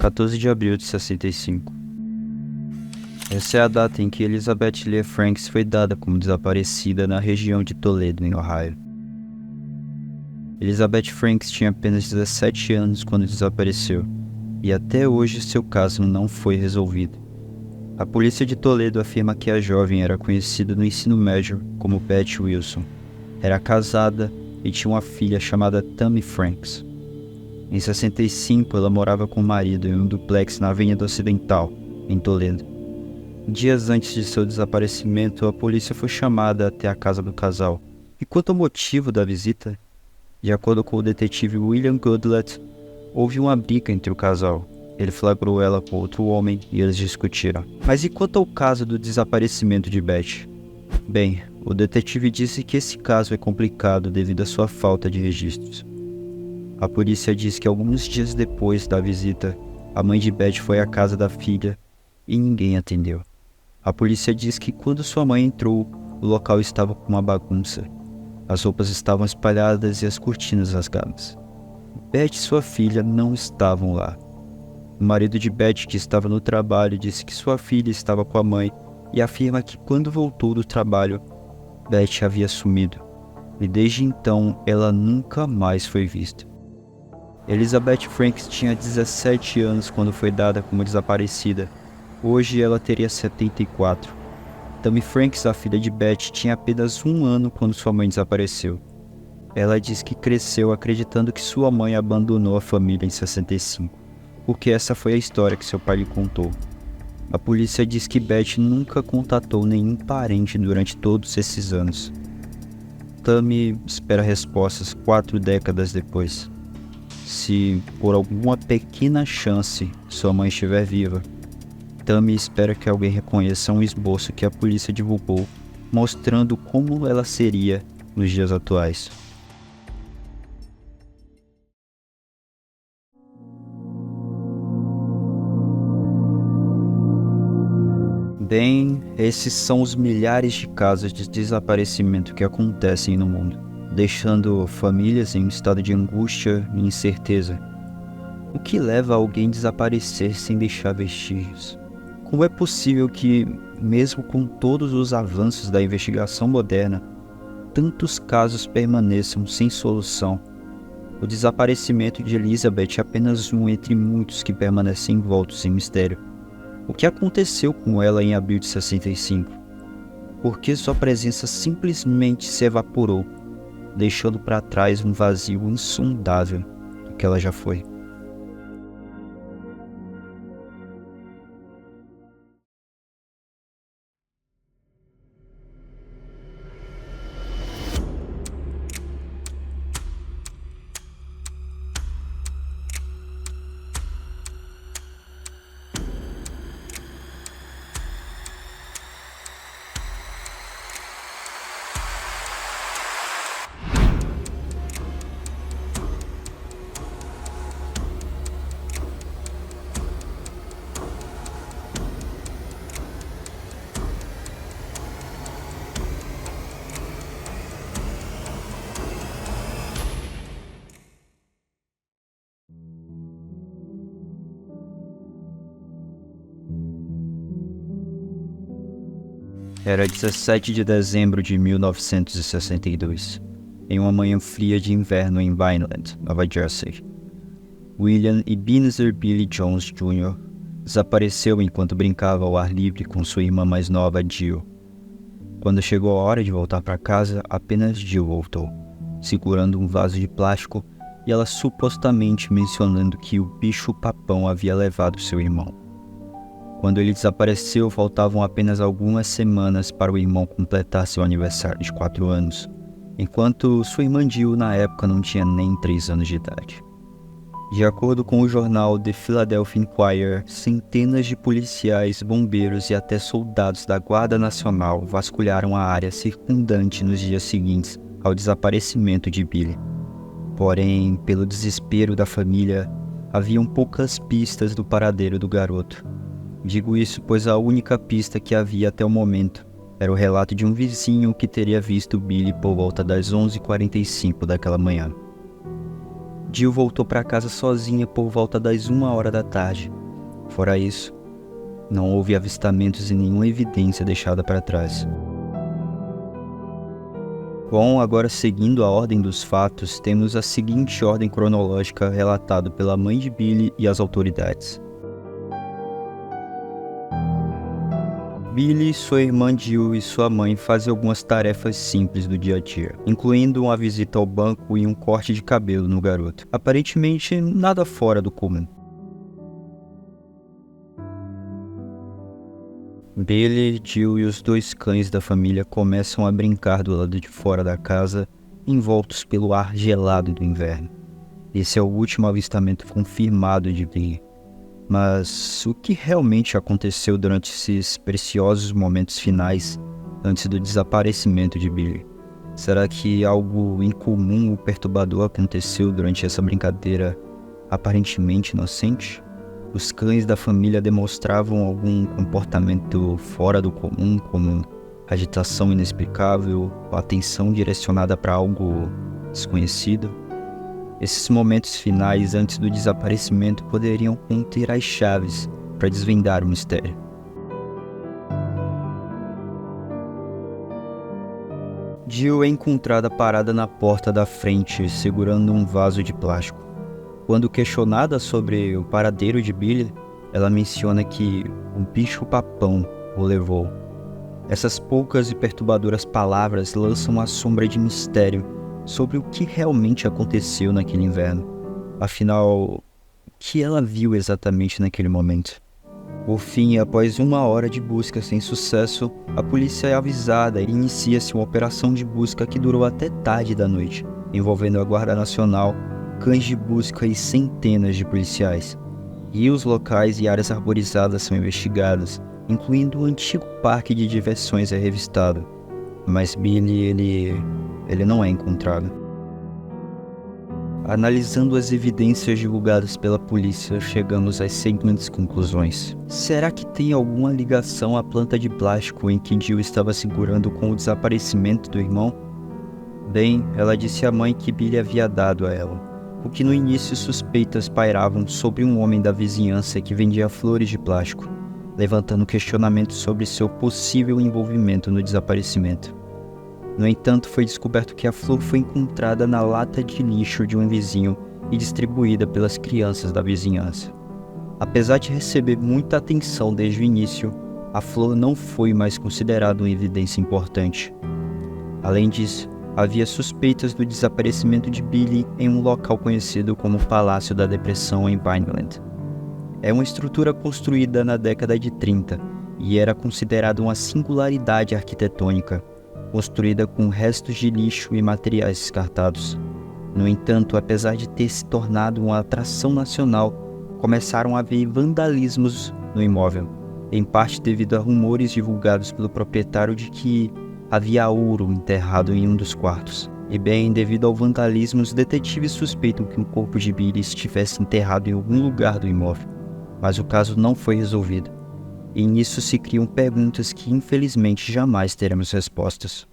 14 de abril de 65. Essa é a data em que Elizabeth Lee Franks foi dada como desaparecida na região de Toledo, em Ohio. Elizabeth Franks tinha apenas 17 anos quando desapareceu, e até hoje seu caso não foi resolvido. A polícia de Toledo afirma que a jovem era conhecida no ensino médio como Beth Wilson, era casada e tinha uma filha chamada Tammy Franks. Em 65, ela morava com o marido em um duplex na Avenida Ocidental, em Toledo. Dias antes de seu desaparecimento, a polícia foi chamada até a casa do casal. E quanto ao motivo da visita, de acordo com o detetive William Goodlett, houve uma briga entre o casal. Ele flagrou ela com outro homem e eles discutiram. Mas e quanto ao caso do desaparecimento de Beth? Bem, o detetive disse que esse caso é complicado devido à sua falta de registros. A polícia diz que alguns dias depois da visita, a mãe de Beth foi à casa da filha e ninguém atendeu. A polícia diz que quando sua mãe entrou, o local estava com uma bagunça. As roupas estavam espalhadas e as cortinas rasgadas. Beth e sua filha não estavam lá. O marido de Beth, que estava no trabalho, disse que sua filha estava com a mãe e afirma que quando voltou do trabalho, Beth havia sumido. E desde então, ela nunca mais foi vista. Elizabeth Franks tinha 17 anos quando foi dada como desaparecida. Hoje ela teria 74. Tammy Franks, a filha de Beth, tinha apenas 1 ano quando sua mãe desapareceu. Ela diz que cresceu acreditando que sua mãe abandonou a família em 65, porque essa foi a história que seu pai lhe contou. A polícia diz que Beth nunca contatou nenhum parente durante todos esses anos. Tammy espera respostas 4 décadas depois. Se por alguma pequena chance sua mãe estiver viva, Tammy espera que alguém reconheça um esboço que a polícia divulgou, mostrando como ela seria nos dias atuais. Bem, esses são os milhares de casos de desaparecimento que acontecem no mundo, deixando famílias em um estado de angústia e incerteza. O que leva alguém a desaparecer sem deixar vestígios? Como é possível que, mesmo com todos os avanços da investigação moderna, tantos casos permaneçam sem solução? O desaparecimento de Elizabeth é apenas um entre muitos que permanecem envoltos em mistério. O que aconteceu com ela em abril de 65? Por que sua presença simplesmente se evaporou, deixando para trás um vazio insondável do que ela já foi? Era 17 de dezembro de 1962, em uma manhã fria de inverno em Vineland, Nova Jersey. William Ebenezer Billy Jones Jr. desapareceu enquanto brincava ao ar livre com sua irmã mais nova, Jill. Quando chegou a hora de voltar para casa, apenas Jill voltou, segurando um vaso de plástico e ela supostamente mencionando que o bicho-papão havia levado seu irmão. Quando ele desapareceu, faltavam apenas algumas semanas para o irmão completar seu aniversário de 4 anos, enquanto sua irmã Jill na época não tinha nem 3 anos de idade. De acordo com o jornal The Philadelphia Inquirer, centenas de policiais, bombeiros e até soldados da Guarda Nacional vasculharam a área circundante nos dias seguintes ao desaparecimento de Billy. Porém, pelo desespero da família, haviam poucas pistas do paradeiro do garoto. Digo isso pois a única pista que havia até o momento era o relato de um vizinho que teria visto Billy por volta das 11h45 daquela manhã. Jill voltou para casa sozinha por volta das 1 hora da tarde. Fora isso, não houve avistamentos e nenhuma evidência deixada para trás. Bom, agora seguindo a ordem dos fatos, temos a seguinte ordem cronológica relatada pela mãe de Billy e as autoridades. Billy, sua irmã Jill e sua mãe fazem algumas tarefas simples do dia a dia, incluindo uma visita ao banco e um corte de cabelo no garoto. Aparentemente, nada fora do comum. Billy, Jill e os 2 cães da família começam a brincar do lado de fora da casa, envoltos pelo ar gelado do inverno. Esse é o último avistamento confirmado de Billy. Mas o que realmente aconteceu durante esses preciosos momentos finais antes do desaparecimento de Billy? Será que algo incomum ou perturbador aconteceu durante essa brincadeira aparentemente inocente? Os cães da família demonstravam algum comportamento fora do comum, como agitação inexplicável ou atenção direcionada para algo desconhecido? Esses momentos finais antes do desaparecimento poderiam conter as chaves para desvendar o mistério. Jill é encontrada parada na porta da frente, segurando um vaso de plástico. Quando questionada sobre o paradeiro de Billy, ela menciona que o bicho-papão o levou. Essas poucas e perturbadoras palavras lançam uma sombra de mistério sobre o que realmente aconteceu naquele inverno. Afinal, o que ela viu exatamente naquele momento? Por fim, após 1 hora de busca sem sucesso, a polícia é avisada e inicia-se uma operação de busca que durou até tarde da noite, envolvendo a Guarda Nacional, cães de busca e centenas de policiais. Rios locais e áreas arborizadas são investigados, incluindo o antigo parque de diversões é revistado. Mas Billy, ele não é encontrado. Analisando as evidências divulgadas pela polícia, chegamos às seguintes conclusões. Será que tem alguma ligação à planta de plástico em que Jill estava segurando com o desaparecimento do irmão? Bem, ela disse à mãe que Billy havia dado a ela, porque no início suspeitas pairavam sobre um homem da vizinhança que vendia flores de plástico, levantando questionamentos sobre seu possível envolvimento no desaparecimento. No entanto, foi descoberto que a flor foi encontrada na lata de lixo de um vizinho e distribuída pelas crianças da vizinhança. Apesar de receber muita atenção desde o início, a flor não foi mais considerada uma evidência importante. Além disso, havia suspeitas do desaparecimento de Billy em um local conhecido como Palácio da Depressão em Vineland. É uma estrutura construída na década de 30 e era considerada uma singularidade arquitetônica, construída com restos de lixo e materiais descartados. No entanto, apesar de ter se tornado uma atração nacional, começaram a haver vandalismos no imóvel, em parte devido a rumores divulgados pelo proprietário de que havia ouro enterrado em um dos quartos. E bem, devido ao vandalismo, os detetives suspeitam que o corpo de Billy estivesse enterrado em algum lugar do imóvel, mas o caso não foi resolvido. E nisso se criam perguntas que infelizmente jamais teremos respostas.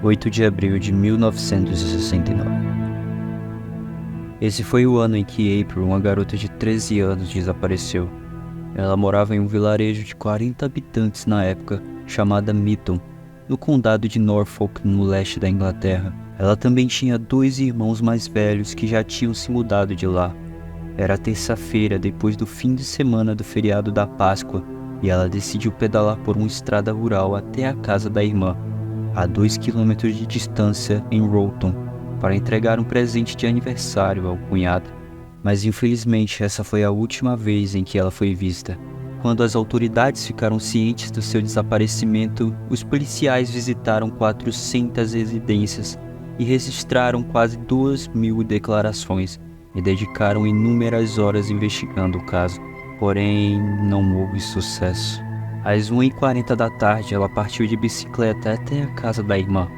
(8 de abril de 1969). Esse foi o ano em que April, uma garota de 13 anos, desapareceu. Ela morava em um vilarejo de 40 habitantes na época, chamada Mitton, no condado de Norfolk, no leste da Inglaterra. Ela também tinha 2 irmãos mais velhos que já tinham se mudado de lá. Era terça-feira, depois do fim de semana do feriado da Páscoa, e ela decidiu pedalar por uma estrada rural até a casa da irmã, a 2 quilômetros de distância em Rowton, para entregar um presente de aniversário ao cunhado. Mas infelizmente essa foi a última vez em que ela foi vista. Quando as autoridades ficaram cientes do seu desaparecimento, os policiais visitaram 400 residências e registraram quase 2.000 declarações e dedicaram inúmeras horas investigando o caso. Porém, não houve sucesso. Às 1h40 da tarde, ela partiu de bicicleta até a casa da irmã.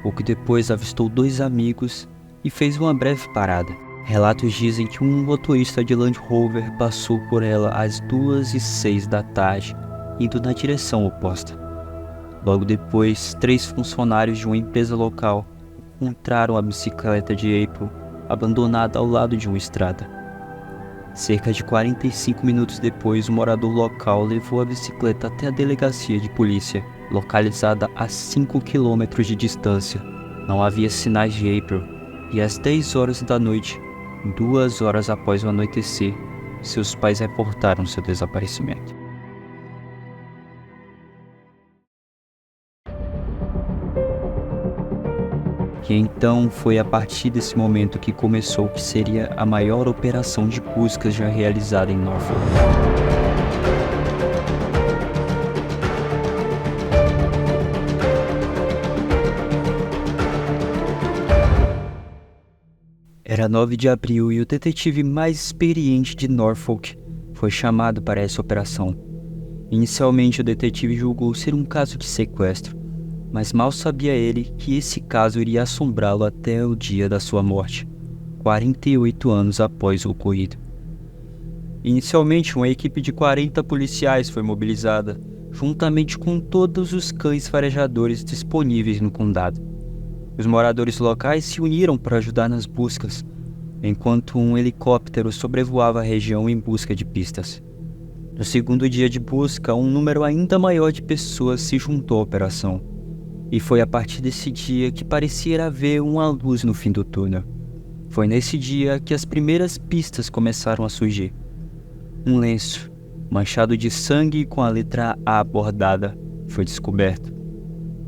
Pouco depois, avistou 2 amigos e fez uma breve parada. Relatos dizem que um motorista de Land Rover passou por ela às 2h06 da tarde, indo na direção oposta. Logo depois, 3 funcionários de uma empresa local encontraram a bicicleta de April abandonada ao lado de uma estrada. Cerca de 45 minutos depois, o morador local levou a bicicleta até a delegacia de polícia, localizada a 5 quilômetros de distância. Não havia sinais de April, e às 10 horas da noite, 2 horas após o anoitecer, seus pais reportaram seu desaparecimento. E então foi a partir desse momento que começou o que seria a maior operação de buscas já realizada em Norfolk. Era 9 de abril e o detetive mais experiente de Norfolk foi chamado para essa operação. Inicialmente, o detetive julgou ser um caso de sequestro, mas mal sabia ele que esse caso iria assombrá-lo até o dia da sua morte, 48 anos após o ocorrido. Inicialmente, uma equipe de 40 policiais foi mobilizada, juntamente com todos os cães farejadores disponíveis no condado. Os moradores locais se uniram para ajudar nas buscas, enquanto um helicóptero sobrevoava a região em busca de pistas. No segundo dia de busca, um número ainda maior de pessoas se juntou à operação. E foi a partir desse dia que parecia haver uma luz no fim do túnel. Foi nesse dia que as primeiras pistas começaram a surgir. Um lenço, manchado de sangue com a letra A bordada, foi descoberto.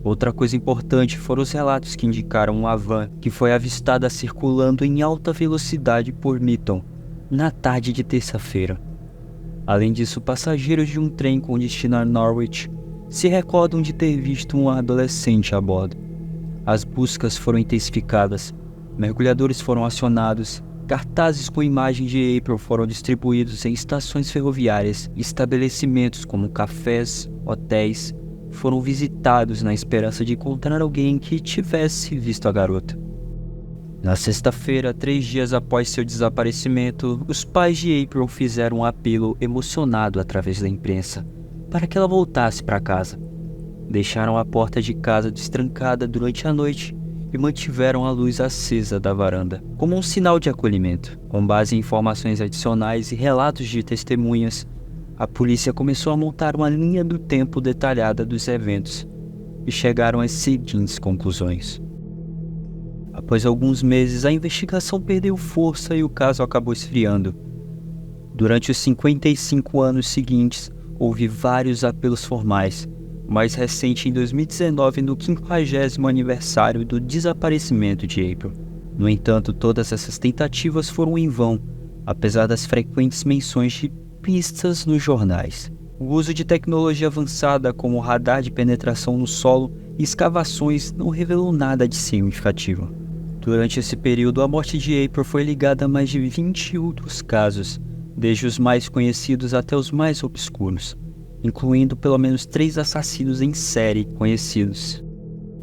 Outra coisa importante foram os relatos que indicaram uma van que foi avistada circulando em alta velocidade por Mitton, na tarde de terça-feira. Além disso, passageiros de um trem com destino a Norwich se recordam de ter visto um adolescente a bordo. As buscas foram intensificadas, mergulhadores foram acionados, cartazes com imagens de April foram distribuídos em estações ferroviárias e estabelecimentos como cafés, hotéis, foram visitados na esperança de encontrar alguém que tivesse visto a garota. Na sexta-feira, 3 dias após seu desaparecimento, os pais de April fizeram um apelo emocionado através da imprensa para que ela voltasse para casa. Deixaram a porta de casa destrancada durante a noite e mantiveram a luz acesa da varanda, como um sinal de acolhimento. Com base em informações adicionais e relatos de testemunhas, a polícia começou a montar uma linha do tempo detalhada dos eventos e chegaram às seguintes conclusões. Após alguns meses, a investigação perdeu força e o caso acabou esfriando. Durante os 55 anos seguintes, houve vários apelos formais, o mais recente em 2019 no 50º aniversário do desaparecimento de April. No entanto, todas essas tentativas foram em vão, apesar das frequentes menções de pistas nos jornais. O uso de tecnologia avançada como radar de penetração no solo e escavações não revelou nada de significativo. Durante esse período, a morte de April foi ligada a mais de 20 outros casos, desde os mais conhecidos até os mais obscuros, incluindo pelo menos 3 assassinos em série conhecidos.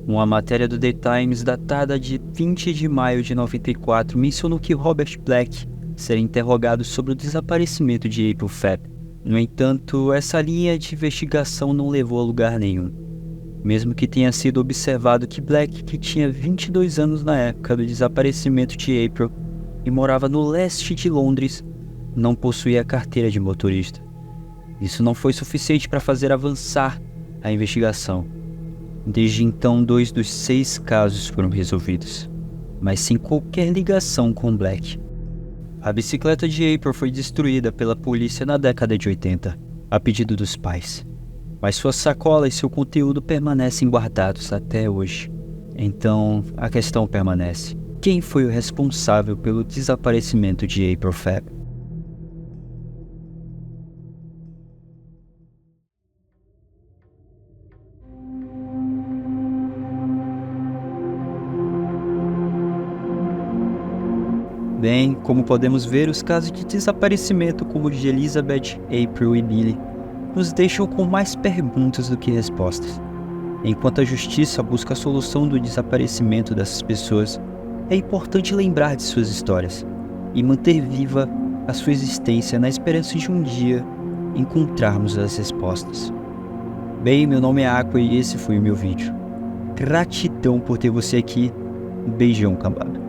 Uma matéria do The Times datada de 20 de maio de 94 mencionou que Robert Black seria interrogado sobre o desaparecimento de April Fabb. No entanto, essa linha de investigação não levou a lugar nenhum. Mesmo que tenha sido observado que Black, que tinha 22 anos na época do desaparecimento de April e morava no leste de Londres, não possuía carteira de motorista. Isso não foi suficiente para fazer avançar a investigação. Desde então, 2 dos 6 casos foram resolvidos, mas sem qualquer ligação com Black. A bicicleta de April foi destruída pela polícia na década de 80, a pedido dos pais. Mas sua sacola e seu conteúdo permanecem guardados até hoje. Então, a questão permanece. Quem foi o responsável pelo desaparecimento de April Fabb? Bem, como podemos ver, os casos de desaparecimento como o de Elizabeth, April e Billy nos deixam com mais perguntas do que respostas. Enquanto a justiça busca a solução do desaparecimento dessas pessoas, é importante lembrar de suas histórias e manter viva a sua existência na esperança de um dia encontrarmos as respostas. Bem, meu nome é Aqua e esse foi o meu vídeo. Gratidão por ter você aqui. Um beijão, cambada.